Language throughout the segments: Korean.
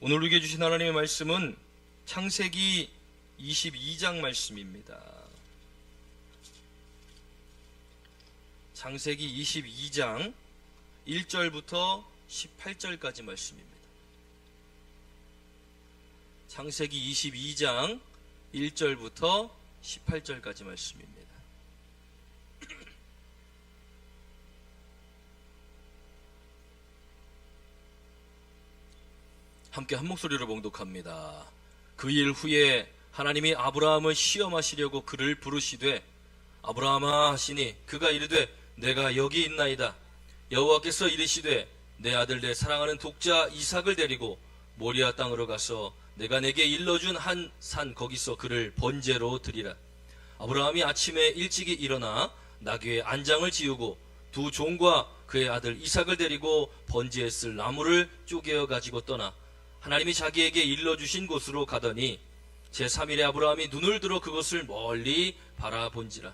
오늘 우리에게 주신 하나님의 말씀은 창세기 22장 말씀입니다. 창세기 22장 1절부터 18절까지 말씀입니다. 창세기 22장 1절부터 18절까지 말씀입니다. 함께 한 목소리로 봉독합니다. 그 일 후에 하나님이 아브라함을 시험하시려고 그를 부르시되 아브라함아 하시니 그가 이르되 내가 여기 있나이다. 여호와께서 이르시되 내 아들 내 사랑하는 독자 이삭을 데리고 모리아 땅으로 가서 내가 내게 일러준 한 산 거기서 그를 번제로 드리라. 아브라함이 아침에 일찍이 일어나 나귀의 안장을 지우고 두 종과 그의 아들 이삭을 데리고 번제에 쓸 나무를 쪼개어 가지고 떠나 하나님이 자기에게 일러주신 곳으로 가더니 제3일에 아브라함이 눈을 들어 그것을 멀리 바라본지라.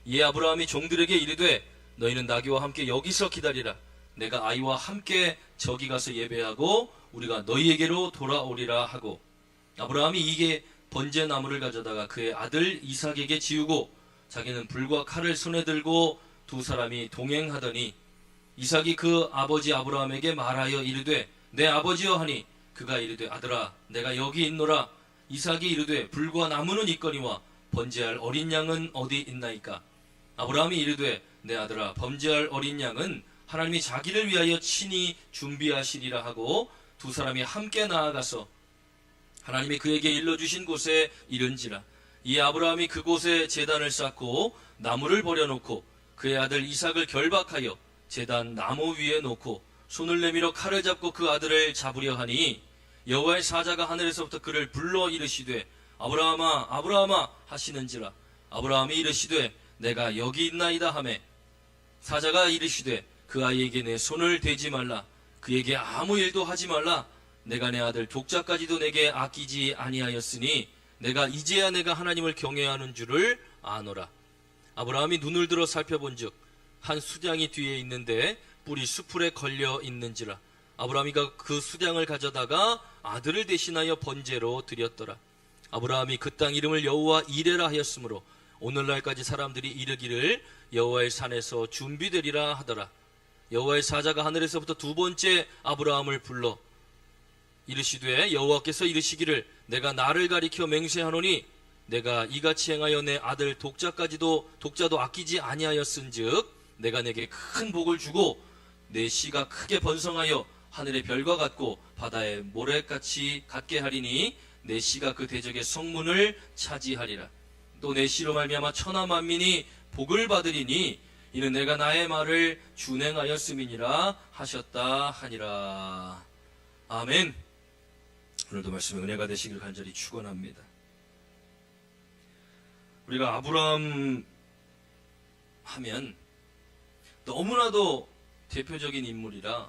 이에 아브라함이 종들에게 이르되 너희는 나귀와 함께 여기서 기다리라. 내가 아이와 함께 저기 가서 예배하고 우리가 너희에게로 돌아오리라 하고 아브라함이 이게 번제 나무를 가져다가 그의 아들 이삭에게 지우고 자기는 불과 칼을 손에 들고 두 사람이 동행하더니 이삭이 그 아버지 아브라함에게 말하여 이르되 내 아버지여 하니 그가 이르되 아들아 내가 여기 있노라. 이삭이 이르되 불과 나무는 있거니와 번제할 어린 양은 어디 있나이까. 아브라함이 이르되 내 아들아 번제할 어린 양은 하나님이 자기를 위하여 친히 준비하시리라 하고 두 사람이 함께 나아가서 하나님이 그에게 일러주신 곳에 이른지라. 이에 아브라함이 그곳에 제단을 쌓고 나무를 버려놓고 그의 아들 이삭을 결박하여 제단 나무 위에 놓고 손을 내밀어 칼을 잡고 그 아들을 잡으려 하니 여호와의 사자가 하늘에서부터 그를 불러 이르시되 아브라함아 아브라함아 하시는지라. 아브라함이 이르시되 내가 여기 있나이다 하매 사자가 이르시되 그 아이에게 내 손을 대지 말라. 그에게 아무 일도 하지 말라. 내가 내 아들 독자까지도 내게 아끼지 아니하였으니 내가 이제야 내가 하나님을 경외하는 줄을 아노라. 아브라함이 눈을 들어 살펴본즉 한 수량이 뒤에 있는데 뿔이 수풀에 걸려 있는지라. 아브라함이 그 수량을 가져다가 아들을 대신하여 번제로 드렸더라. 아브라함이 그 땅 이름을 여호와 이레라 하였으므로 오늘날까지 사람들이 이르기를 여호와의 산에서 준비되리라 하더라. 여호와의 사자가 하늘에서부터 두 번째 아브라함을 불러 이르시되 여호와께서 이르시기를 내가 나를 가리켜 맹세하노니 내가 이같이 행하여 내 아들 독자도 아끼지 아니하였은즉 내가 내게 큰 복을 주고 내 씨가 크게 번성하여 하늘의 별과 같고 바다의 모래같이 같게 하리니 내 씨가 그 대적의 성문을 차지하리라. 또 내 씨로 말미암아 천하 만민이 복을 받으리니 이는 내가 나의 말을 준행하였음이니라 하셨다 하니라. 아멘. 오늘도 말씀에 은혜가 되시길 간절히 축원합니다. 우리가 아브라함 하면 너무나도 대표적인 인물이라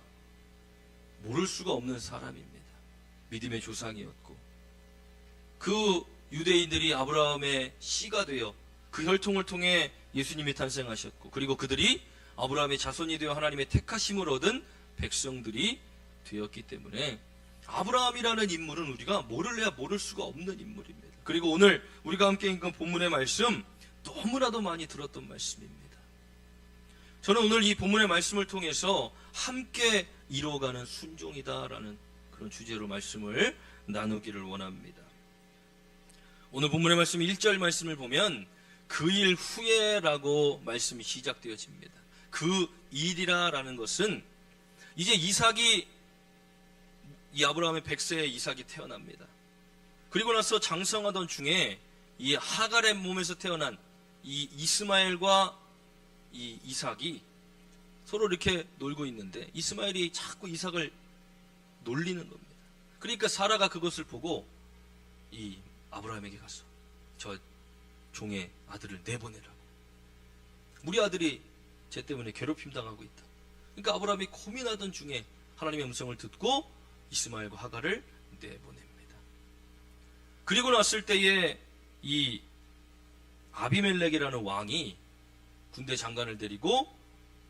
모를 수가 없는 사람입니다. 믿음의 조상이었고 그 유대인들이 아브라함의 씨가 되어 그 혈통을 통해 예수님이 탄생하셨고 그리고 그들이 아브라함의 자손이 되어 하나님의 택하심을 얻은 백성들이 되었기 때문에 아브라함이라는 인물은 우리가 모를래야 모를 수가 없는 인물입니다. 그리고 오늘 우리가 함께 읽은 본문의 말씀 너무나도 많이 들었던 말씀입니다. 저는 오늘 이 본문의 말씀을 통해서 함께 이루어가는 순종이다라는 그런 주제로 말씀을 나누기를 원합니다. 오늘 본문의 말씀 1절 말씀을 보면 그 일 후에라고 말씀이 시작되어집니다. 그 일이라는 것은 이제 이삭이 이 아브라함의 100세의 이삭이 태어납니다. 그리고 나서 장성하던 중에 이 하갈의 몸에서 태어난 이 이스마엘과 이 이삭이 서로 이렇게 놀고 있는데 이스마엘이 자꾸 이삭을 놀리는 겁니다. 그러니까 사라가 그것을 보고 이 아브라함에게 가서 저 종의 아들을 내보내라고. 우리 아들이 쟤 때문에 괴롭힘 당하고 있다. 그러니까 아브라함이 고민하던 중에 하나님의 음성을 듣고 이스마엘과 하갈을 내보냅니다. 그리고 났을 때에 이 아비멜렉이라는 왕이 군대 장관을 데리고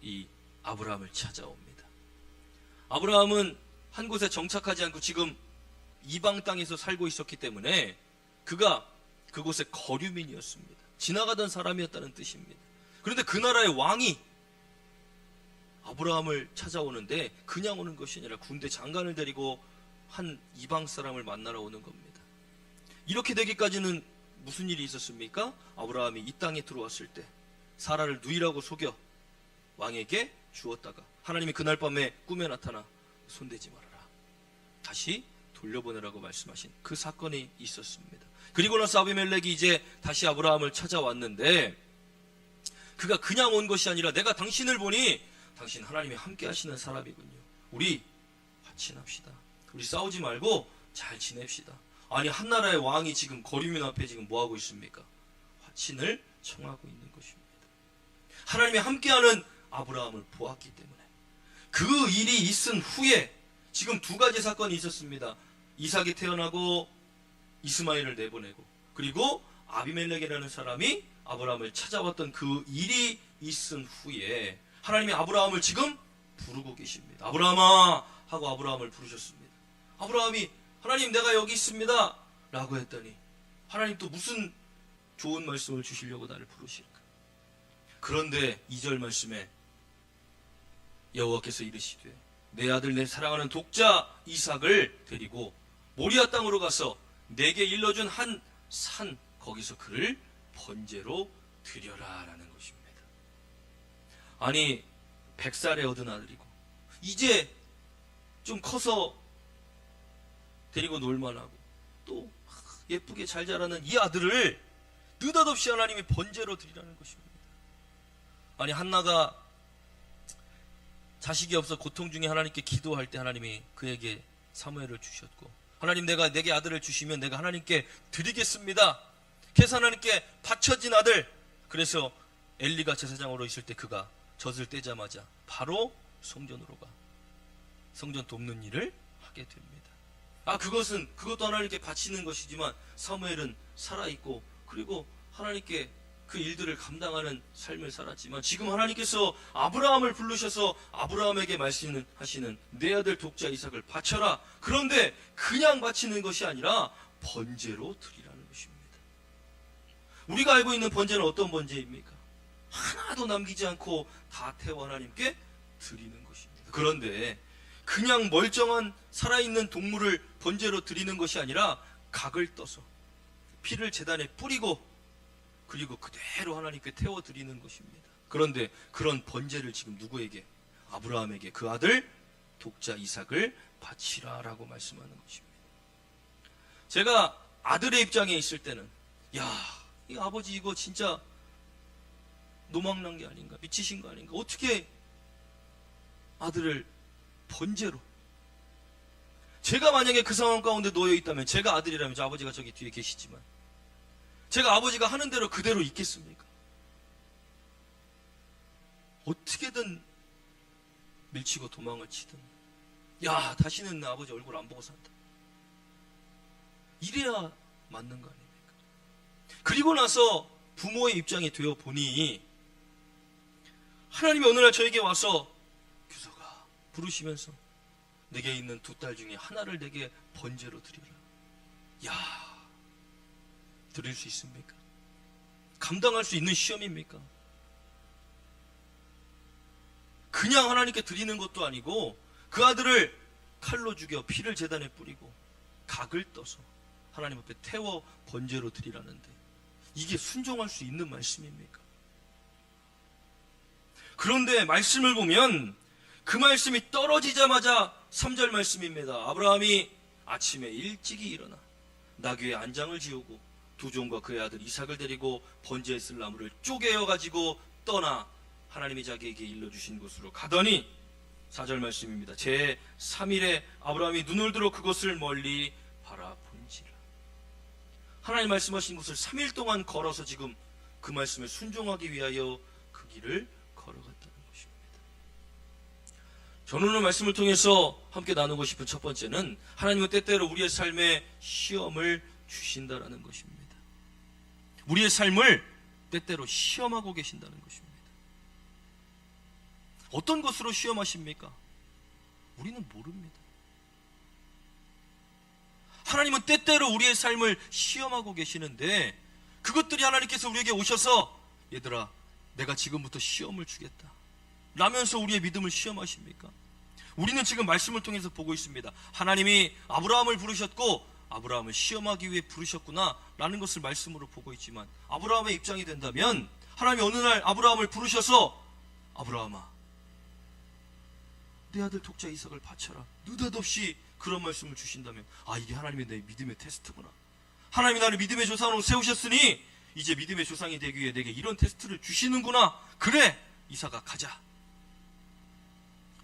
이 아브라함을 찾아옵니다. 아브라함은 한 곳에 정착하지 않고 지금 이방 땅에서 살고 있었기 때문에 그가 그곳의 거류민이었습니다. 지나가던 사람이었다는 뜻입니다. 그런데 그 나라의 왕이 아브라함을 찾아오는데 그냥 오는 것이 아니라 군대 장관을 데리고 한 이방 사람을 만나러 오는 겁니다. 이렇게 되기까지는 무슨 일이 있었습니까? 아브라함이 이 땅에 들어왔을 때 사라를 누이라고 속여 왕에게 주었다가 하나님이 그날 밤에 꿈에 나타나 손대지 말아라, 다시 돌려보내라고 말씀하신 그 사건이 있었습니다. 그리고 나서 아비멜렉이 이제 다시 아브라함을 찾아왔는데 그가 그냥 온 것이 아니라 내가 당신을 보니 당신 하나님이 함께 하시는 사람이군요. 우리 화친합시다. 우리 싸우지 말고 잘 지냅시다. 아니, 한 나라의 왕이 지금 거류민 앞에 지금 뭐 하고 있습니까? 화친을 청하고 있는 것입니다. 하나님이 함께하는 아브라함을 보았기 때문에 그 일이 있은 후에 지금 두 가지 사건이 있었습니다. 이삭이 태어나고 이스마엘을 내보내고, 그리고 아비멜렉이라는 사람이 아브라함을 찾아왔던 그 일이 있은 후에 하나님이 아브라함을 지금 부르고 계십니다. 아브라함아 하고 아브라함을 부르셨습니다. 아브라함이 하나님 내가 여기 있습니다 라고 했더니 하나님 또 무슨 좋은 말씀을 주시려고 나를 부르실까? 그런데 2절 말씀에 여호와께서 이르시되 내 아들 내 사랑하는 독자 이삭을 데리고 모리아 땅으로 가서 내게 일러준 한 산 거기서 그를 번제로 드려라 라는 것입니다. 아니, 100살에 얻은 아들이고 이제 좀 커서 데리고 놀만하고 또 예쁘게 잘 자라는 이 아들을 느닷없이 하나님이 번제로 드리라는 것입니다. 아니, 한나가 자식이 없어 고통 중에 하나님께 기도할 때 하나님이 그에게 사무엘을 주셨고, 하나님 내게 아들을 주시면 내가 하나님께 드리겠습니다. 그래서 하나님께 바쳐진 아들. 그래서 엘리가 제사장으로 있을 때 그가 젖을 떼자마자 바로 성전으로 가 성전 돕는 일을 하게 됩니다. 그것도 하나님께 바치는 것이지만 사무엘은 살아있고 그리고 하나님께 그 일들을 감당하는 삶을 살았지만 지금 하나님께서 아브라함을 부르셔서 아브라함에게 말씀하시는 내 아들 독자 이삭을 바쳐라. 그런데 그냥 바치는 것이 아니라 번제로 드리라는 것입니다. 우리가 알고 있는 번제는 어떤 번제입니까? 하나도 남기지 않고 다 태워 하나님께 드리는 것입니다. 그런데 그냥 멀쩡한 살아있는 동물을 번제로 드리는 것이 아니라 각을 떠서 피를 제단에 뿌리고 그리고 그대로 하나님께 태워드리는 것입니다. 그런데 그런 번제를 지금 누구에게? 아브라함에게 그 아들 독자 이삭을 바치라라고 말씀하는 것입니다. 제가 아들의 입장에 있을 때는 이 아버지 이거 진짜 노망난 게 아닌가, 미치신 거 아닌가, 어떻게 아들을 번제로. 제가 만약에 그 상황 가운데 놓여 있다면, 제가 아들이라면, 저 아버지가 저기 뒤에 계시지만 제가 아버지가 하는 대로 그대로 있겠습니까? 어떻게든 밀치고 도망을 치든 다시는 내 아버지 얼굴 안 보고 산다, 이래야 맞는 거 아닙니까? 그리고 나서 부모의 입장이 되어 보니 하나님이 어느 날 저에게 와서 규서가 부르시면서 내게 있는 두 딸 중에 하나를 내게 번제로 드리라. 드릴 수 있습니까? 감당할 수 있는 시험입니까? 그냥 하나님께 드리는 것도 아니고 그 아들을 칼로 죽여 피를 제단에 뿌리고 각을 떠서 하나님 앞에 태워 번제로 드리라는데 이게 순종할 수 있는 말씀입니까? 그런데 말씀을 보면 그 말씀이 떨어지자마자 3절 말씀입니다. 아브라함이 아침에 일찍이 일어나 나귀의 안장을 지우고 두 종과 그의 아들 이삭을 데리고 번제에 쓸 나무를 쪼개어 가지고 떠나 하나님이 자기에게 일러주신 곳으로 가더니 4절 말씀입니다. 제 3일에 아브라함이 눈을 들어 그것을 멀리 바라본지라. 하나님 말씀하신 곳을 3일 동안 걸어서 지금 그 말씀에 순종하기 위하여 그 길을 걸어갔다는 것입니다. 저는 오늘 말씀을 통해서 함께 나누고 싶은 첫 번째는 하나님은 때때로 우리의 삶에 시험을 주신다라는 것입니다. 우리의 삶을 때때로 시험하고 계신다는 것입니다. 어떤 것으로 시험하십니까? 우리는 모릅니다. 하나님은 때때로 우리의 삶을 시험하고 계시는데 그것들이 하나님께서 우리에게 오셔서 얘들아 내가 지금부터 시험을 주겠다 라면서 우리의 믿음을 시험하십니까? 우리는 지금 말씀을 통해서 보고 있습니다. 하나님이 아브라함을 부르셨고 아브라함을 시험하기 위해 부르셨구나 라는 것을 말씀으로 보고 있지만 아브라함의 입장이 된다면 하나님이 어느 날 아브라함을 부르셔서 아브라함아 내 아들 독자 이삭을 바쳐라 느닷없이 그런 말씀을 주신다면 이게 하나님의 내 믿음의 테스트구나. 하나님이 나를 믿음의 조상으로 세우셨으니 이제 믿음의 조상이 되기 위해 내게 이런 테스트를 주시는구나. 그래 이삭아 가자.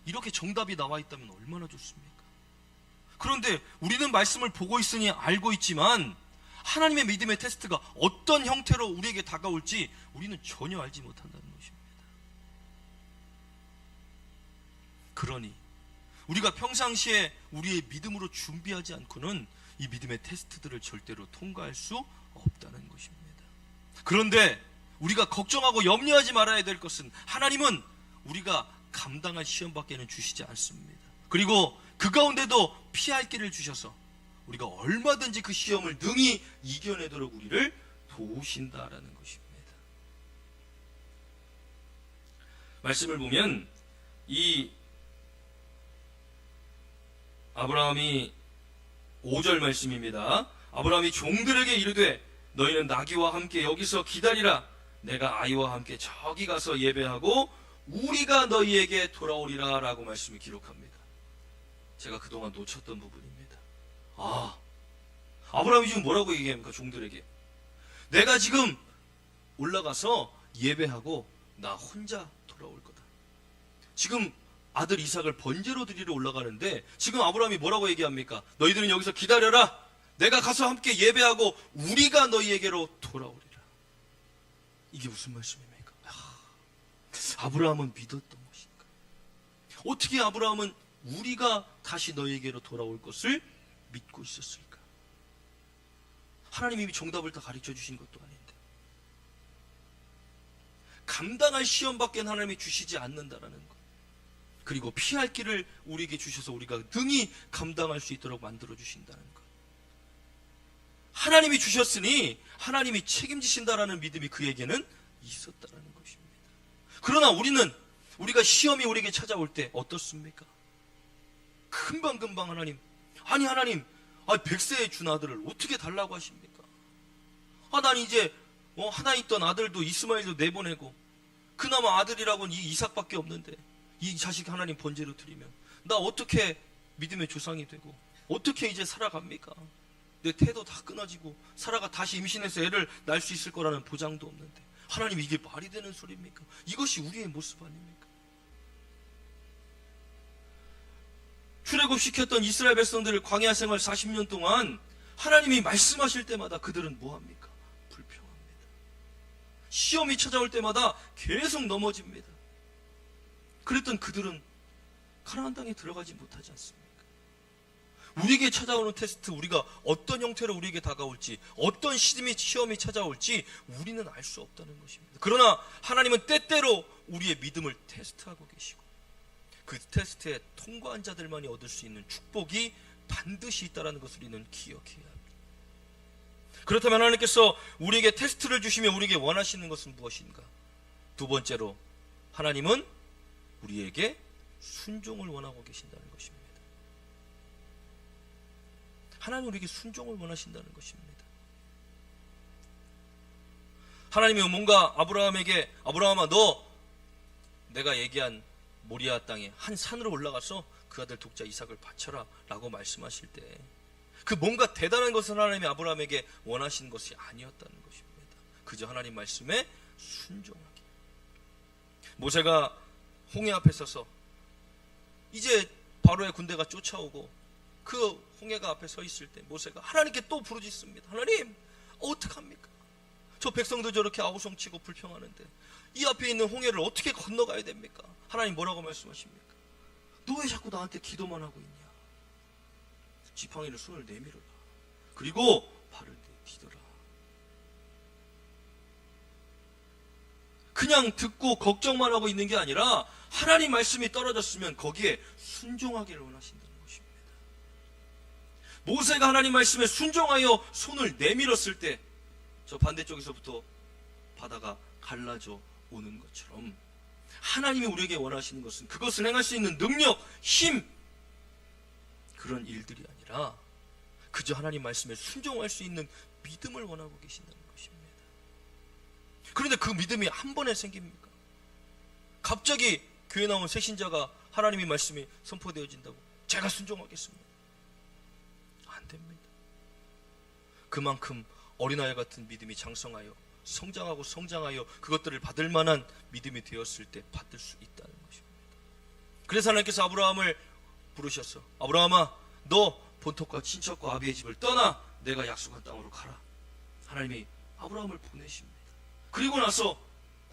이렇게 정답이 나와 있다면 얼마나 좋습니까? 그런데 우리는 말씀을 보고 있으니 알고 있지만 하나님의 믿음의 테스트가 어떤 형태로 우리에게 다가올지 우리는 전혀 알지 못한다는 것입니다. 그러니 우리가 평상시에 우리의 믿음으로 준비하지 않고는 이 믿음의 테스트들을 절대로 통과할 수 없다는 것입니다. 그런데 우리가 걱정하고 염려하지 말아야 될 것은 하나님은 우리가 감당할 시험밖에는 주시지 않습니다. 그리고 그 가운데도 피할 길을 주셔서 우리가 얼마든지 그 시험을 능히 이겨내도록 우리를 도우신다라는 것입니다. 말씀을 보면 이 아브라함이 5절 말씀입니다. 아브라함이 종들에게 이르되 너희는 나귀와 함께 여기서 기다리라. 내가 아이와 함께 저기 가서 예배하고 우리가 너희에게 돌아오리라 라고 말씀을 기록합니다. 제가 그동안 놓쳤던 부분입니다. 아브라함이 지금 뭐라고 얘기합니까? 종들에게 내가 지금 올라가서 예배하고 나 혼자 돌아올 거다. 지금 아들 이삭을 번제로 드리러 올라가는데 지금 아브라함이 뭐라고 얘기합니까? 너희들은 여기서 기다려라. 내가 가서 함께 예배하고 우리가 너희에게로 돌아오리라. 이게 무슨 말씀입니까? 아브라함은 믿었던 것인가? 어떻게 아브라함은 우리가 다시 너희에게로 돌아올 것을 믿고 있었을까? 하나님이 정답을 다 가르쳐 주신 것도 아닌데 감당할 시험밖에 하나님이 주시지 않는다라는 것, 그리고 피할 길을 우리에게 주셔서 우리가 능히 감당할 수 있도록 만들어 주신다는 것. 하나님이 주셨으니 하나님이 책임지신다라는 믿음이 그에게는 있었다라는 것입니다. 그러나 우리가 시험이 우리에게 찾아올 때 어떻습니까? 금방금방 하나님 100세에 준 아들을 어떻게 달라고 하십니까? 난 이제 하나 있던 아들도 이스마엘도 내보내고 그나마 아들이라고는 이 이삭밖에 없는데 이 자식 하나님 번제로 드리면 나 어떻게 믿음의 조상이 되고 어떻게 이제 살아갑니까? 내 태도 다 끊어지고 사라가 다시 임신해서 애를 낳을 수 있을 거라는 보장도 없는데 하나님 이게 말이 되는 소리입니까? 이것이 우리의 모습 아닙니까? 출애굽시켰던 이스라엘 백성들을 광야 생활 40년 동안 하나님이 말씀하실 때마다 그들은 뭐합니까? 불평합니다. 시험이 찾아올 때마다 계속 넘어집니다. 그랬던 그들은 가나안 땅에 들어가지 못하지 않습니까? 우리에게 찾아오는 테스트, 우리가 어떤 형태로 우리에게 다가올지, 어떤 시험이 찾아올지 우리는 알 수 없다는 것입니다. 그러나 하나님은 때때로 우리의 믿음을 테스트하고 계시고 그 테스트에 통과한 자들만이 얻을 수 있는 축복이 반드시 있다는 것을 우리는 기억해야 합니다. 그렇다면 하나님께서 우리에게 테스트를 주시며 우리에게 원하시는 것은 무엇인가? 두 번째로 하나님은 우리에게 순종을 원하고 계신다는 것입니다. 하나님 우리에게 순종을 원하신다는 것입니다. 하나님이 뭔가 아브라함아 너 내가 얘기한 모리아 땅에 한 산으로 올라가서 그 아들 독자 이삭을 바쳐라 라고 말씀하실 때 그 뭔가 대단한 것을 하나님이 아브라함에게 원하신 것이 아니었다는 것입니다. 그저 하나님 말씀에 순종하기. 모세가 홍해 앞에 서서 이제 바로의 군대가 쫓아오고 그 홍해가 앞에 서 있을 때 모세가 하나님께 또 부르짖습니다. 하나님 어떡합니까? 저 백성도 저렇게 아우성치고 불평하는데 이 앞에 있는 홍해를 어떻게 건너가야 됩니까? 하나님 뭐라고 말씀하십니까? 너 왜 자꾸 나한테 기도만 하고 있냐? 지팡이를 손을 내밀어라. 그리고 발을 디뎌라. 그냥 듣고 걱정만 하고 있는 게 아니라 하나님 말씀이 떨어졌으면 거기에 순종하기를 원하신다는 것입니다. 모세가 하나님 말씀에 순종하여 손을 내밀었을 때 저 반대쪽에서부터 바다가 갈라져 오는 것처럼 하나님이 우리에게 원하시는 것은 그것을 행할 수 있는 능력, 힘, 그런 일들이 아니라 그저 하나님 말씀에 순종할 수 있는 믿음을 원하고 계신다는 것입니다. 그런데 그 믿음이 한 번에 생깁니까? 갑자기 교회 나온 새 신자가 하나님의 말씀이 선포되어진다고 제가 순종하겠습니다. 안 됩니다. 그만큼 어린아이 같은 믿음이 장성하여 성장하여 그것들을 받을 만한 믿음이 되었을 때 받을 수 있다는 것입니다. 그래서 하나님께서 아브라함을 부르셨어. 아브라함아, 너 본토과 친척과 아비의 집을 떠나 내가 약속한 땅으로 가라. 하나님이 아브라함을 보내십니다. 그리고 나서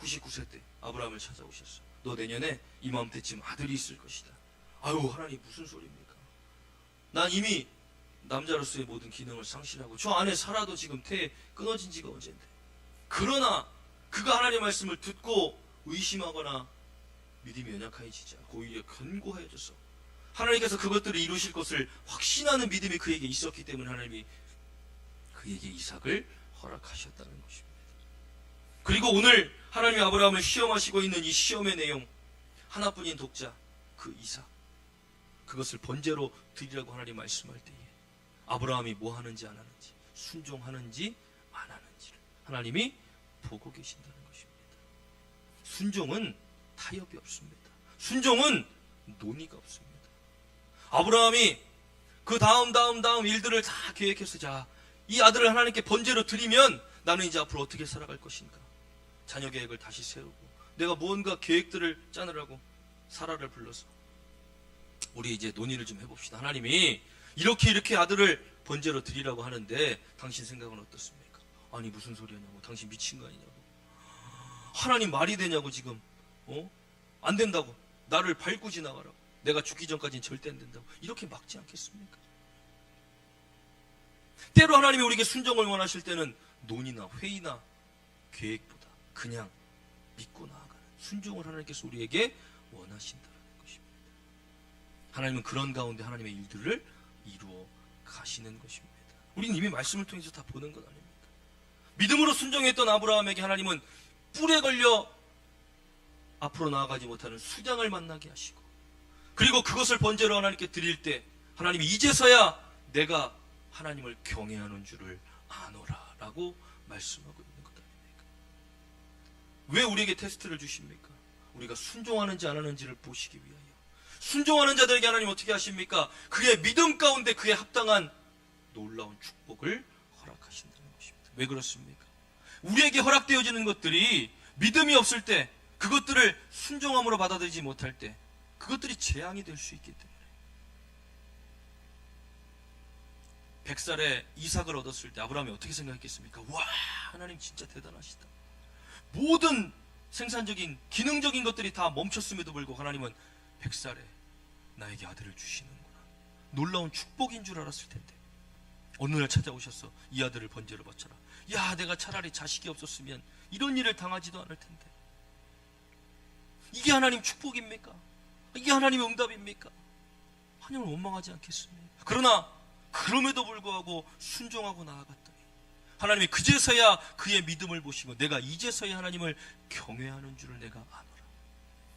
99세 때 아브라함을 찾아오셨어. 너 내년에 이맘때쯤 아들이 있을 것이다. 아유, 하나님 무슨 소리입니까? 난 이미 남자로서의 모든 기능을 상실하고 저 안에 살아도 지금 태에 끊어진 지가 언젠데. 그러나 그가 하나님의 말씀을 듣고 의심하거나 믿음이 연약해지지 않고 오히려 견고해져서 하나님께서 그것들을 이루실 것을 확신하는 믿음이 그에게 있었기 때문에 하나님이 그에게 이삭을 허락하셨다는 것입니다. 그리고 오늘 하나님이 아브라함을 시험하시고 있는 이 시험의 내용, 하나뿐인 독자 그 이삭, 그것을 번제로 드리라고 하나님 말씀할 때에 아브라함이 뭐 하는지 안 하는지, 순종하는지 안 하는지를 하나님이 보고 계신다는 것입니다. 순종은 타협이 없습니다. 순종은 논의가 없습니다. 아브라함이 그 다음 일들을 다 계획해서 자, 이 아들을 하나님께 번제로 드리면 나는 이제 앞으로 어떻게 살아갈 것인가, 자녀 계획을 다시 세우고 내가 무언가 계획들을 짜느라고 사라를 불러서 우리 이제 논의를 좀 해봅시다. 하나님이 이렇게 아들을 번제로 드리라고 하는데 당신 생각은 어떻습니까? 아니 무슨 소리냐고, 당신 미친 거 아니냐고, 하나님 말이 되냐고, 지금 안 된다고, 나를 밟고 지나가라고, 내가 죽기 전까지는 절대 안 된다고, 이렇게 막지 않겠습니까? 때로 하나님이 우리에게 순종을 원하실 때는 논의나 회의나 계획보다 그냥 믿고 나아가는 순종을 하나님께서 우리에게 원하신다는 것입니다. 하나님은 그런 가운데 하나님의 일들을 이루어 가시는 것입니다. 우리는 이미 말씀을 통해서 다 보는 것 아닙니까? 믿음으로 순종했던 아브라함에게 하나님은 뿔에 걸려 앞으로 나아가지 못하는 수장을 만나게 하시고, 그리고 그것을 번제로 하나님께 드릴 때 하나님이 이제서야 내가 하나님을 경외하는 줄을 아노라 라고 말씀하고 있는 것 아닙니까? 왜 우리에게 테스트를 주십니까? 우리가 순종하는지 안 하는지를 보시기 위하여. 순종하는 자들에게 하나님 어떻게 하십니까? 그의 믿음 가운데 그에 합당한 놀라운 축복을 허락하신다는 것입니다. 왜 그렇습니까? 우리에게 허락되어지는 것들이 믿음이 없을 때, 그것들을 순종함으로 받아들이지 못할 때 그것들이 재앙이 될 수 있기 때문에. 100살에 이삭을 얻었을 때 아브라함이 어떻게 생각했겠습니까? 와, 하나님 진짜 대단하시다. 모든 생산적인 기능적인 것들이 다 멈췄음에도 불구하고 하나님은 100살에 나에게 아들을 주시는구나, 놀라운 축복인 줄 알았을 텐데 어느 날 찾아오셔서 이 아들을 번제로 바쳐라. 야, 내가 차라리 자식이 없었으면 이런 일을 당하지도 않을 텐데. 이게 하나님 축복입니까? 이게 하나님의 응답입니까? 하나님을 원망하지 않겠습니까? 그러나 그럼에도 불구하고 순종하고 나아갔더니 하나님이 그제서야 그의 믿음을 보시고 내가 이제서야 하나님을 경외하는 줄을 내가 아노라.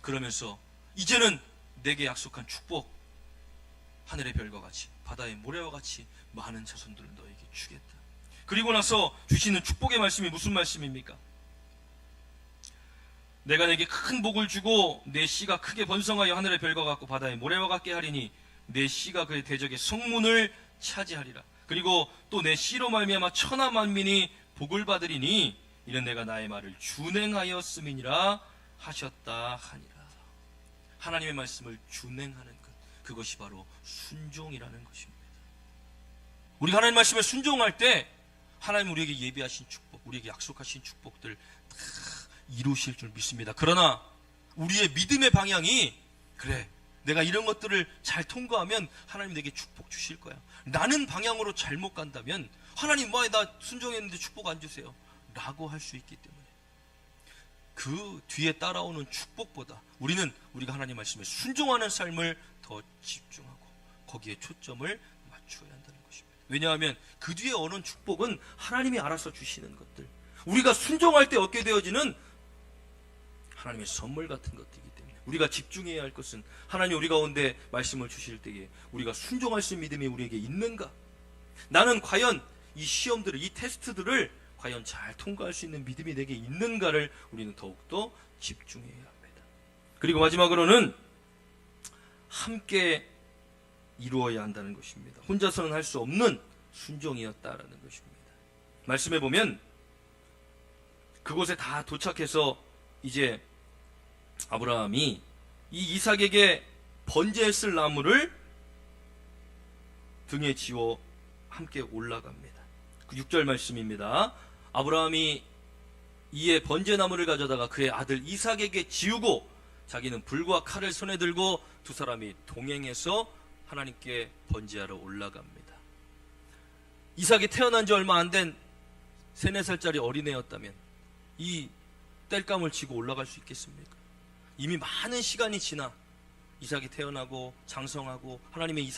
그러면서 이제는 내게 약속한 축복, 하늘의 별과 같이 바다의 모래와 같이 많은 자손들을 너에게 주겠다. 그리고 나서 주시는 축복의 말씀이 무슨 말씀입니까? 내가 내게 큰 복을 주고 내 씨가 크게 번성하여 하늘의 별과 같고 바다의 모래와 같게 하리니 내 씨가 그의 대적의 성문을 차지하리라. 그리고 또 내 씨로 말미암아 천하 만민이 복을 받으리니 이는 내가 나의 말을 준행하였음이니라 하셨다 하니라. 하나님의 말씀을 준행하는 것, 그것이 바로 순종이라는 것입니다. 우리가 하나님 말씀에 순종할 때 하나님 우리에게 예비하신 축복, 우리에게 약속하신 축복들 다 이루실 줄 믿습니다. 그러나 우리의 믿음의 방향이, 그래, 내가 이런 것들을 잘 통과하면 하나님 내게 축복 주실 거야, 라는 방향으로 잘못 간다면 하나님 나 순종했는데 축복 안 주세요 라고 할 수 있기 때문에 그 뒤에 따라오는 축복보다 우리는 우리가 하나님 말씀에 순종하는 삶을 더 집중하고 거기에 초점을 맞추어야 한다는 것입니다. 왜냐하면 그 뒤에 오는 축복은 하나님이 알아서 주시는 것들, 우리가 순종할 때 얻게 되어지는 하나님의 선물 같은 것들이기 때문에 우리가 집중해야 할 것은 하나님 우리 가운데 말씀을 주실 때에 우리가 순종할 수 있는 믿음이 우리에게 있는가, 나는 과연 이 시험들을, 이 테스트들을 과연 잘 통과할 수 있는 믿음이 내게 있는가를 우리는 더욱더 집중해야 합니다. 그리고 마지막으로는 함께 이루어야 한다는 것입니다. 혼자서는 할 수 없는 순종이었다라는 것입니다. 말씀해 보면 그곳에 다 도착해서 이제 아브라함이 이 이삭에게 번제했을 나무를 등에 지워 함께 올라갑니다. 그 6절 말씀입니다. 아브라함이 이에 번제나무를 가져다가 그의 아들 이삭에게 지우고 자기는 불과 칼을 손에 들고 두 사람이 동행해서 하나님께 번제하러 올라갑니다. 이삭이 태어난 지 얼마 안 된 3, 4살짜리 어린애였다면 이 땔감을 지고 올라갈 수 있겠습니까? 이미 많은 시간이 지나 이삭이 태어나고 장성하고 하나님의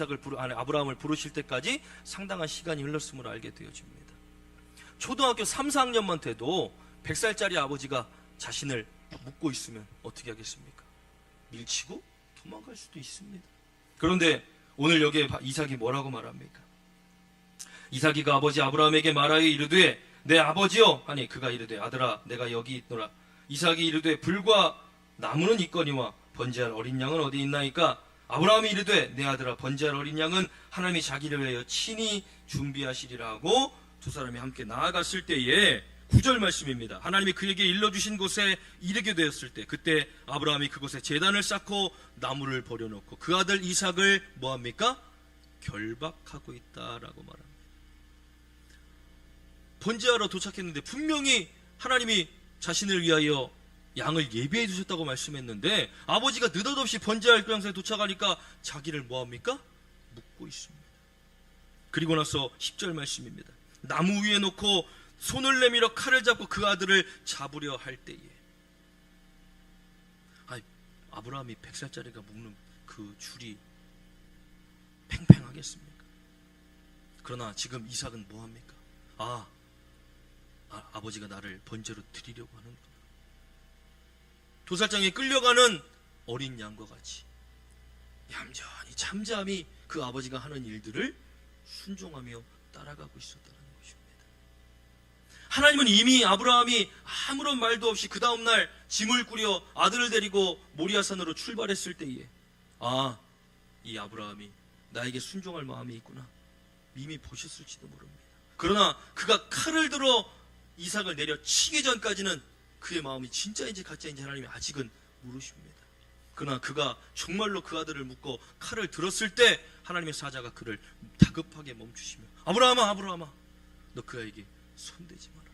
아브라함을 부르실 때까지 상당한 시간이 흘렀음을 알게 되어집니다. 초등학교 3, 4학년만 돼도 100살짜리 아버지가 자신을 묻고 있으면 어떻게 하겠습니까? 밀치고 도망갈 수도 있습니다. 그런데 오늘 여기에 이삭이 뭐라고 말합니까? 이삭이가 아버지 아브라함에게 말하여 이르되 내 아버지여 하니 그가 이르되 아들아 내가 여기 있노라. 이삭이 이르되 불과 나무는 있거니와 번제할 어린 양은 어디 있나이까? 아브라함이 이르되 내 아들아 번제할 어린 양은 하나님이 자기를 위하여 친히 준비하시리라 하고 두 사람이 함께 나아갔을 때에 9절 말씀입니다. 하나님이 그에게 일러주신 곳에 이르게 되었을 때 그때 아브라함이 그곳에 제단을 쌓고 나무를 버려놓고 그 아들 이삭을 뭐합니까? 결박하고 있다라고 말합니다. 번제하러 도착했는데 분명히 하나님이 자신을 위하여 양을 예비해 두셨다고 말씀했는데 아버지가 느닷없이 번제할 장소에 도착하니까 자기를 뭐합니까? 묻고 있습니다. 그리고 나서 10절 말씀입니다. 나무 위에 놓고 손을 내밀어 칼을 잡고 그 아들을 잡으려 할 때에 아브라함이 100살짜리가 묶는 그 줄이 팽팽하겠습니까? 그러나 지금 이삭은 뭐합니까? 아버지가 나를 번제로 드리려고 하는구나. 도살장에 끌려가는 어린 양과 같이 얌전히 잠잠히 그 아버지가 하는 일들을 순종하며 따라가고 있었다는 것입니다. 하나님은 이미 아브라함이 아무런 말도 없이 그 다음날 짐을 꾸려 아들을 데리고 모리아산으로 출발했을 때에 이 아브라함이 나에게 순종할 마음이 있구나 이미 보셨을지도 모릅니다. 그러나 그가 칼을 들어 이삭을 내려치기 전까지는 그의 마음이 진짜인지 가짜인지 하나님이 아직은 모르십니다. 그러나 그가 정말로 그 아들을 묶고 칼을 들었을 때 하나님의 사자가 그를 다급하게 멈추시며 아브라함아 너 그 아이에게 손대지 말아라.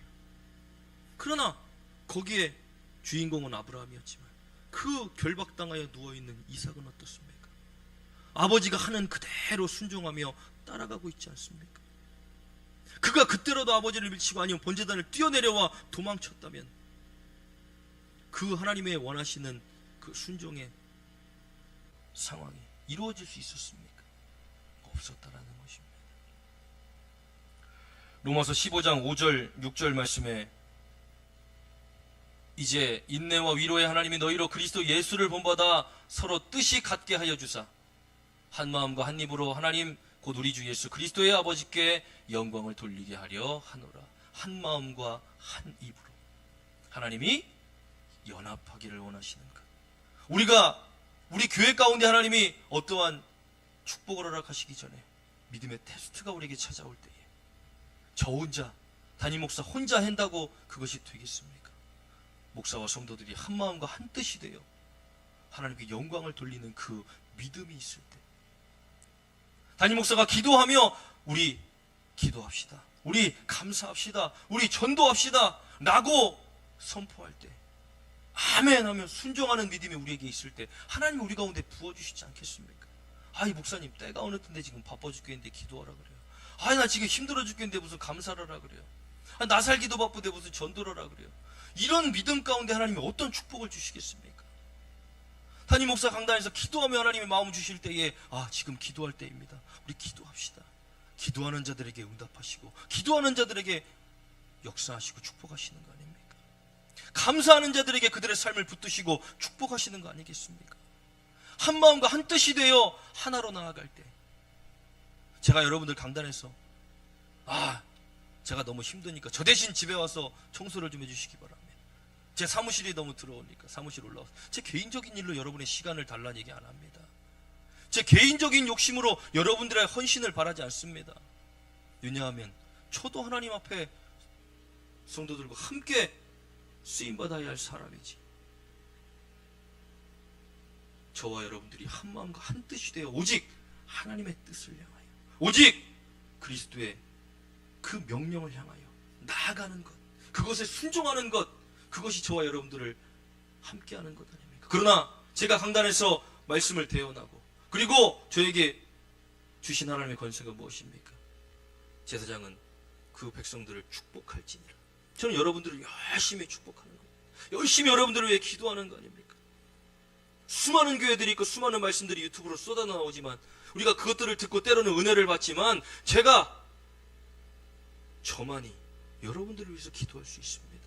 그러나 거기에 주인공은 아브라함이었지만 그 결박당하여 누워있는 이삭은 어떻습니까? 아버지가 하는 그대로 순종하며 따라가고 있지 않습니까? 그가 그때라도 아버지를 밀치고 아니면 번제단을 뛰어내려와 도망쳤다면 그 하나님의 원하시는 그 순종의 상황이 이루어질 수 있었습니까? 없었다라는 것입니다. 로마서 15장 5절 6절 말씀에 이제 인내와 위로의 하나님이 너희로 그리스도 예수를 본받아 서로 뜻이 같게 하여 주사 한 마음과 한 입으로 하나님 곧 우리 주 예수 그리스도의 아버지께 영광을 돌리게 하려 하노라. 한 마음과 한 입으로 하나님이 연합하기를 원하시는 것. 우리 교회 가운데 하나님이 어떠한 축복을 허락하시기 전에 믿음의 테스트가 우리에게 찾아올 때에 저 혼자 담임 목사 혼자 한다고 그것이 되겠습니까? 목사와 성도들이 한 마음과 한 뜻이 되어 하나님께 영광을 돌리는 그 믿음이 있을 때 담임 목사가 기도하며 우리 기도합시다. 우리 감사합시다. 우리 전도합시다. 라고 선포할 때 아멘 하며 순종하는 믿음이 우리에게 있을 때 하나님이 우리 가운데 부어주시지 않겠습니까? 이 목사님 때가 어느 텐데 지금 바빠 죽겠는데 기도하라 그래요. 나 지금 힘들어 죽겠는데 무슨 감사를 하라 그래요. 나 살기도 바쁜데 무슨 전도를 하라 그래요. 이런 믿음 가운데 하나님이 어떤 축복을 주시겠습니까? 담임 목사 강단에서 기도하며 하나님의 마음 주실 때에 지금 기도할 때입니다. 우리 기도합시다. 기도하는 자들에게 응답하시고 기도하는 자들에게 역사하시고 축복하시는 거 아닙니까? 감사하는 자들에게 그들의 삶을 붙드시고 축복하시는 거 아니겠습니까? 한 마음과 한 뜻이 되어 하나로 나아갈 때, 제가 여러분들 강단에서 제가 너무 힘드니까 저 대신 집에 와서 청소를 좀 해주시기 바랍니다. 제 사무실이 너무 더러우니까 사무실 올라와서, 제 개인적인 일로 여러분의 시간을 달라는 얘기 안 합니다. 제 개인적인 욕심으로 여러분들의 헌신을 바라지 않습니다. 왜냐하면 저도 하나님 앞에 성도들과 함께 쓰임받아야 할 사람이지. 저와 여러분들이 한 마음과 한 뜻이 되어 오직 하나님의 뜻을 향하여, 오직 그리스도의 그 명령을 향하여 나아가는 것, 그것에 순종하는 것, 그것이 저와 여러분들을 함께하는 것 아닙니까? 그러나 제가 강단에서 말씀을 대언하고, 그리고 저에게 주신 하나님의 권세가 무엇입니까? 제사장은 그 백성들을 축복할지니라. 저는 여러분들을 열심히 축복하는 겁니다. 열심히 여러분들을 위해 기도하는 거 아닙니까? 수많은 교회들이 있고 수많은 말씀들이 유튜브로 쏟아나오지만 우리가 그것들을 듣고 때로는 은혜를 받지만, 제가 저만이 여러분들을 위해서 기도할 수 있습니다.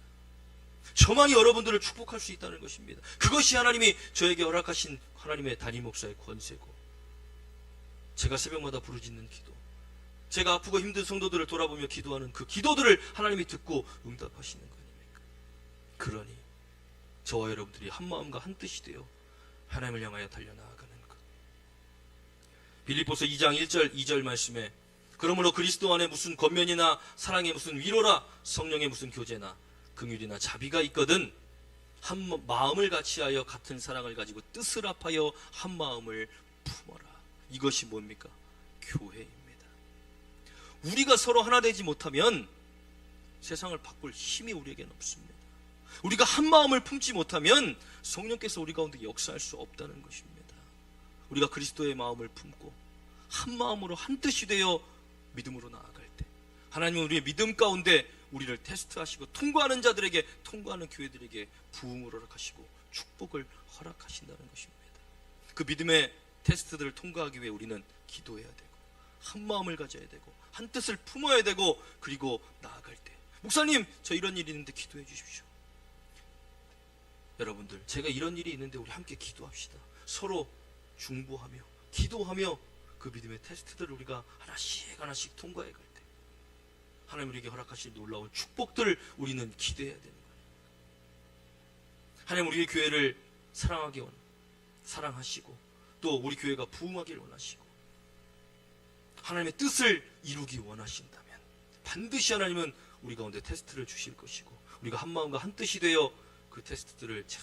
저만이 여러분들을 축복할 수 있다는 것입니다. 그것이 하나님이 저에게 허락하신 하나님의 담임 목사의 권세고, 제가 새벽마다 부르짖는 기도, 제가 아프고 힘든 성도들을 돌아보며 기도하는 그 기도들을 하나님이 듣고 응답하시는 거 아닙니까? 그러니 저와 여러분들이 한 마음과 한 뜻이 되어 하나님을 향하여 달려나아가는 것. 빌립보서 2장 1절 2절 말씀에, 그러므로 그리스도 안에 무슨 권면이나 사랑에 무슨 위로라 성령의 무슨 교제나 긍휼이나 자비가 있거든 한 마음을 같이하여 같은 사랑을 가지고 뜻을 합하여 한 마음을 품어라. 이것이 뭡니까? 교회입니다. 우리가 서로 하나 되지 못하면 세상을 바꿀 힘이 우리에게는 없습니다. 우리가 한 마음을 품지 못하면 성령께서 우리 가운데 역사할 수 없다는 것입니다. 우리가 그리스도의 마음을 품고 한 마음으로 한 뜻이 되어 믿음으로 나아갈 때, 하나님은 우리의 믿음 가운데 우리를 테스트하시고 통과하는 자들에게, 통과하는 교회들에게 부흥을 허락하시고 축복을 허락하신다는 것입니다. 그 믿음의 테스트들을 통과하기 위해 우리는 기도해야 되고, 한 마음을 가져야 되고, 한 뜻을 품어야 되고, 그리고 나아갈 때, 목사님 저 이런 일이 있는데 기도해 주십시오. 여러분들, 제가 이런 일이 있는데 우리 함께 기도합시다. 서로 중보하며 기도하며 그 믿음의 테스트들을 우리가 하나씩 하나씩 통과해 갈 때, 하나님 우리에게 허락하실 놀라운 축복들을 우리는 기대해야 되는 거예요. 하나님 우리의 교회를 사랑하시고 또 우리 교회가 부흥하기를 원하시고 하나님의 뜻을 이루기 원하신다면 반드시 하나님은 우리 가운데 테스트를 주실 것이고, 우리가 한 마음과 한 뜻이 되어 그 테스트들을 잘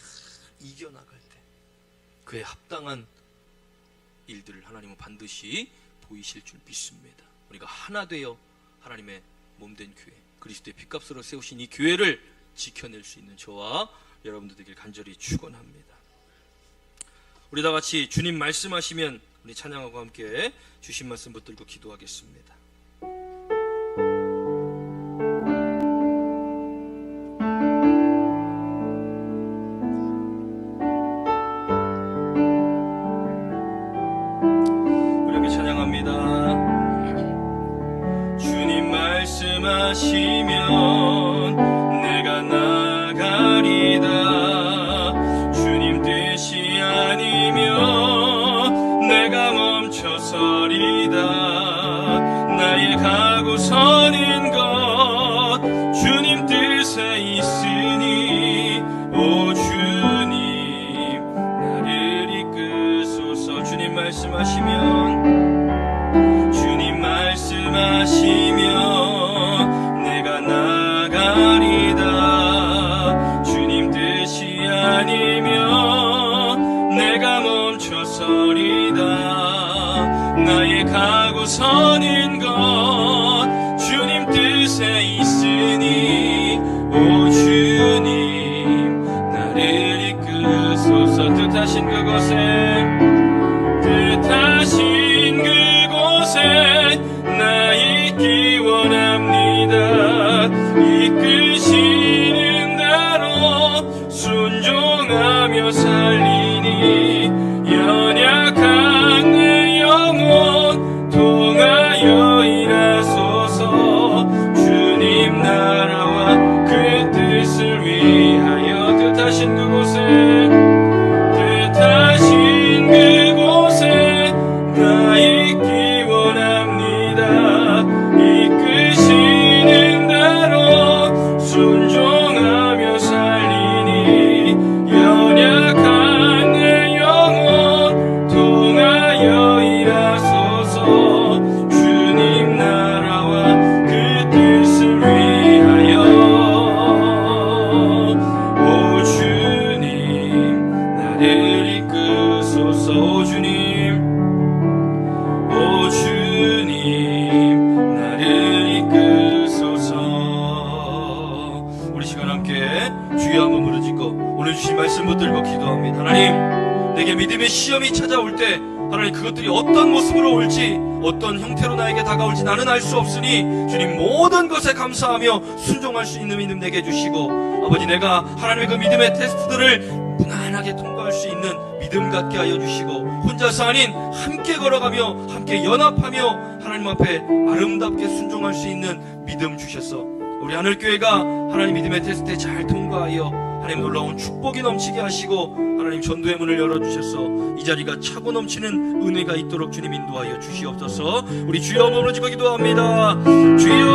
이겨나갈 때 그에 합당한 일들을 하나님은 반드시 보이실 줄 믿습니다. 우리가 하나 되어 하나님의 몸된 교회, 그리스도의 핏값으로 세우신 이 교회를 지켜낼 수 있는 저와 여러분들 되길 간절히 축원합니다. 우리 다 같이 주님 말씀하시면 우리 찬양하고 함께 주신 말씀 붙들고 기도하겠습니다. 우리 함께 찬양합니다. 주님 말씀하시면 내가 나가리다. 주님 뜻이 아니면 내가 멈춰서리다. 순종하며 살리니 연약한 내 영혼 통하여 일하소서. 주님 나라와 그 뜻을 위하여 오 주님 나를 이끄소서. 오 주님 나를 이끄소서. 우리 시간 함께 주여 한번 부르짖고 오늘 주신 말씀 붙들고 기도합니다. 하나님, 내게 믿음의 시험이 찾아올 때 하나님 그것들이 어떤 모습으로 올지 어떤 형태로 나에게 다가올지 나는 알 수 없으니 주님 모든 것에 감사하며 순종할 수 있는 믿음 내게 주시고 아버지 내가 하나님의 그 믿음의 테스트들을 무난하게 통과할 수 있는 믿음 갖게 하여 주시고 혼자서 아닌 함께 걸어가며 함께 연합하며 하나님 앞에 아름답게 순종할 수 있는 믿음 주셔서 우리 하늘교회가 하나님 믿음의 테스트에 잘 통과하여 하나님 놀라운 축복이 넘치게 하시고 하나님 전도의 문을 열어주셔서 이 자리가 차고 넘치는 은혜가 있도록 주님 인도하여 주시옵소서. 우리 주여 한번 부르짖고 기도합니다. 주여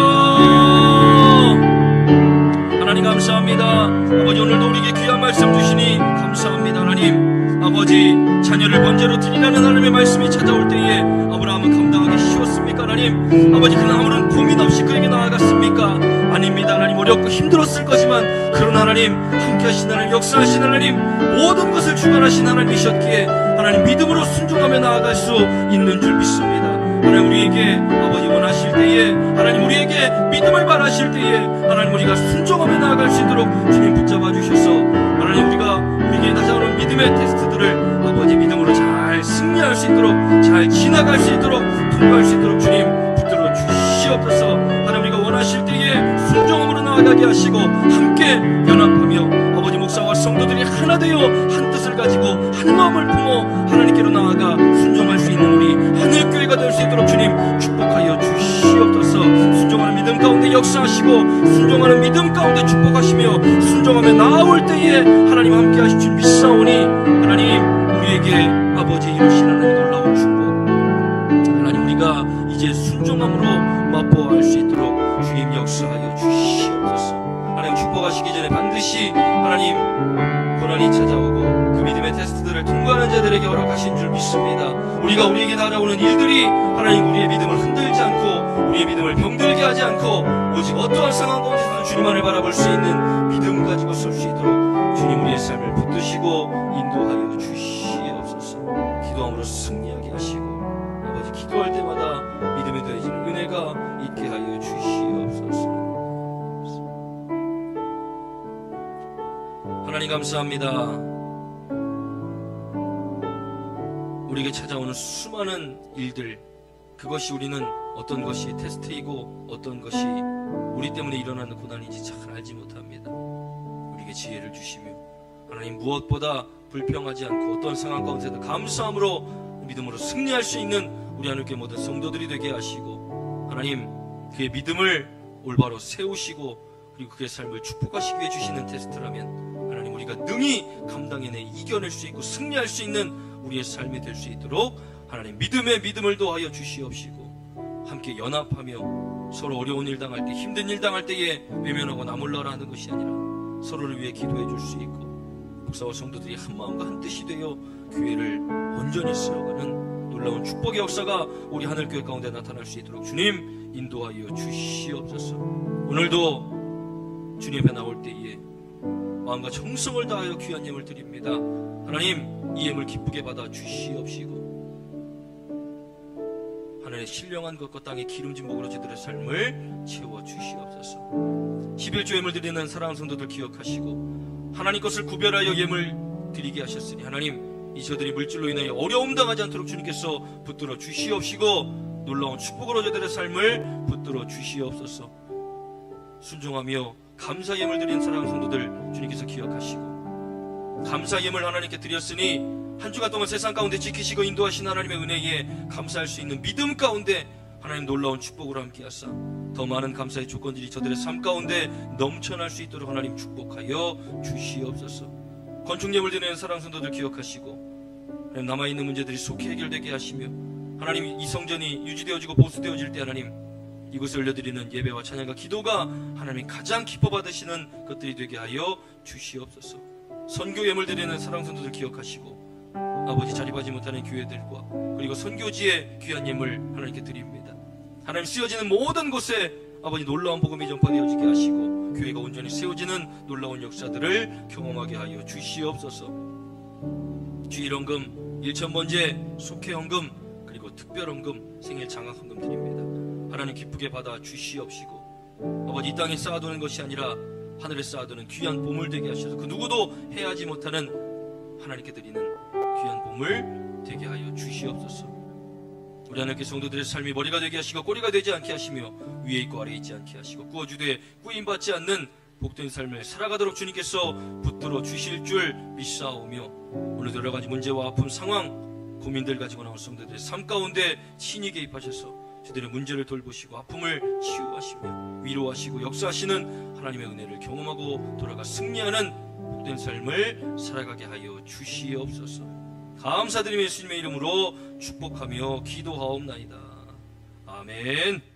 하나님 감사합니다. 아버지 오늘도 우리에게 귀한 말씀 주시니 감사합니다. 하나님 아버지 자녀를 번제로 드리라는 하나님의 말씀이 찾아올 때에 아브라함은 감당하기 쉬웠습니까? 하나님 아버지 그는 아무런 고민 없이 그에게 나아갔습니까? 아닙니다. 하나님 어렵고 힘들었을 거지만 그런 하나님 함께 하신 하나님 역사하신 하나님 모든 것을 주관하신 하나님이셨기에 하나님 믿음으로 순종하며 나아갈 수 있는 줄 믿습니다. 하나님 우리에게 아버지 원하실 때에 하나님 우리에게 믿음을 바라실 때에 하나님 우리가 순종하며 나아갈 수 있도록 주님 붙잡아 주셔서 하나님 우리에게 다가오는 믿음의 테스트들을 아버지 믿음으로 잘 승리할 수 있도록 잘 지나갈 수 있도록 통과할 수 있도록 주님 붙들어 주시옵소서. 하나님 우리가 원하실 때에 순종함으로 나아가게 하시고 함께 연합하며 아버지 목사와 성도들이 하나 되어 한 뜻을 가지고 한 마음을 품어 하나님께로 나아가 순종할 수 있는 우리 하늘교회가 될 수 있도록 주님 축복하여 주시옵소서. 순종하는 믿음 가운데 역사하시고 순종하는 믿음 가운데 축복하시며 순종하며 나아올 때에 하나님 함께 하실 줄 믿사오니 하나님 우리에게 아버지 이루신 하나님 놀라운 축복 하나님 우리가 이제 순종함으로 맛보아 할 수 있도록 주님 역사하여 주시옵소서. 하나님 축복하시기 전에 반드시 하나님 고난이 찾아오고 그 믿음의 테스트들을 통과하는 자들에게 허락하신 줄 믿습니다. 우리에게 다가오는 일들이 하나님 우리의 믿음을 흔들지 않고 우리의 믿음을 병들게 하지 않고 오직 어떠한 상황 가운데서도 주님만을 바라볼 수 있는 믿음 가지고 설 수 있도록 주님 우리의 삶을 붙드시고 인도하여 주시옵소서. 기도함으로 승리하게 하시고 아버지 기도할 때마다 믿음에 더해지는 은혜가 있게 하여 주시옵소서. 하나님 감사합니다. 우리에게 찾아오는 수많은 일들 그것이 우리는 어떤 것이 테스트이고 어떤 것이 우리 때문에 일어나는 고난인지 잘 알지 못합니다. 우리에게 지혜를 주시며 하나님 무엇보다 불평하지 않고 어떤 상황 가운데도 감사함으로 믿음으로 승리할 수 있는 우리 하늘교회 모든 성도들이 되게 하시고 하나님 그의 믿음을 올바로 세우시고 그리고 그의 삶을 축복하시기 위해 주시는 테스트라면 하나님 우리가 능히 감당해내 이겨낼 수 있고 승리할 수 있는 우리의 삶이 될 수 있도록 하나님 믿음에 믿음을 더하여 주시옵시고 함께 연합하며 서로 어려운 일 당할 때 힘든 일 당할 때에 외면하고 나몰라라 하는 것이 아니라 서로를 위해 기도해 줄 수 있고 목사와 성도들이 한 마음과 한 뜻이 되어 교회를 온전히 세워가는 놀라운 축복의 역사가 우리 하늘교회 가운데 나타날 수 있도록 주님 인도하여 주시옵소서. 오늘도 주님 앞에 나올 때에 마음과 정성을 다하여 귀한 예물 드립니다. 하나님 이 예물 기쁘게 받아 주시옵시고 하늘의 신령한 것과 땅의 기름진 복으로 저들의 삶을 채워 주시옵소서. 11조 예물 드리는 사랑하는 성도들 기억하시고 하나님 것을 구별하여 예물 드리게 하셨으니 하나님 이 저들이 물질로 인하여 어려움 당하지 않도록 주님께서 붙들어 주시옵시고 놀라운 축복으로 저들의 삶을 붙들어 주시옵소서. 순종하며 감사 예물 드리는 사랑하는 성도들 주님께서 기억하시고 감사 예물 하나님께 드렸으니 한 주간 동안 세상 가운데 지키시고 인도하신 하나님의 은혜에 감사할 수 있는 믿음 가운데 하나님 놀라운 축복으로 함께하사 더 많은 감사의 조건들이 저들의 삶 가운데 넘쳐날 수 있도록 하나님 축복하여 주시옵소서. 건축 예물 드리는 사랑 성도들 기억하시고 하나님 남아있는 문제들이 속히 해결되게 하시며 하나님 이 성전이 유지되어지고 보수되어질 때 하나님 이곳에 올려드리는 예배와 찬양과 기도가 하나님이 가장 기뻐 받으시는 것들이 되게 하여 주시옵소서. 선교 예물 드리는 사랑 성도들 기억하시고 아버지 자립하지 못하는 교회들과 그리고 선교지의 귀한 예물 하나님께 드립니다. 하나님 쓰여지는 모든 곳에 아버지 놀라운 복음이 전파되어지게 하시고 교회가 온전히 세워지는 놀라운 역사들을 경험하게 하여 주시옵소서. 주일헌금, 일천번제, 속회헌금, 그리고 특별헌금, 생일 장학헌금 드립니다. 하나님 기쁘게 받아 주시옵시고 아버지 이 땅에 쌓아두는 것이 아니라 하늘에 쌓아두는 귀한 보물 되게 하셔서 그 누구도 해하지 못하는 하나님께 드리는 귀한 보물 되게 하여 주시옵소서. 우리 하나님께 성도들의 삶이 머리가 되게 하시고 꼬리가 되지 않게 하시며 위에 있고 아래에 있지 않게 하시고 구워주되 꾸임받지 않는 복된 삶을 살아가도록 주님께서 붙들어 주실 줄 믿사오며 오늘도 여러 가지 문제와 아픔 상황 고민들 가지고 나온 성도들의 삶 가운데 친히 개입하셔서 저들의 문제를 돌보시고 아픔을 치유하시며 위로하시고 역사하시는 하나님의 은혜를 경험하고 돌아가 승리하는 복된 삶을 살아가게 하여 주시옵소서. 감사드리며 예수님의 이름으로 축복하며 기도하옵나이다. 아멘.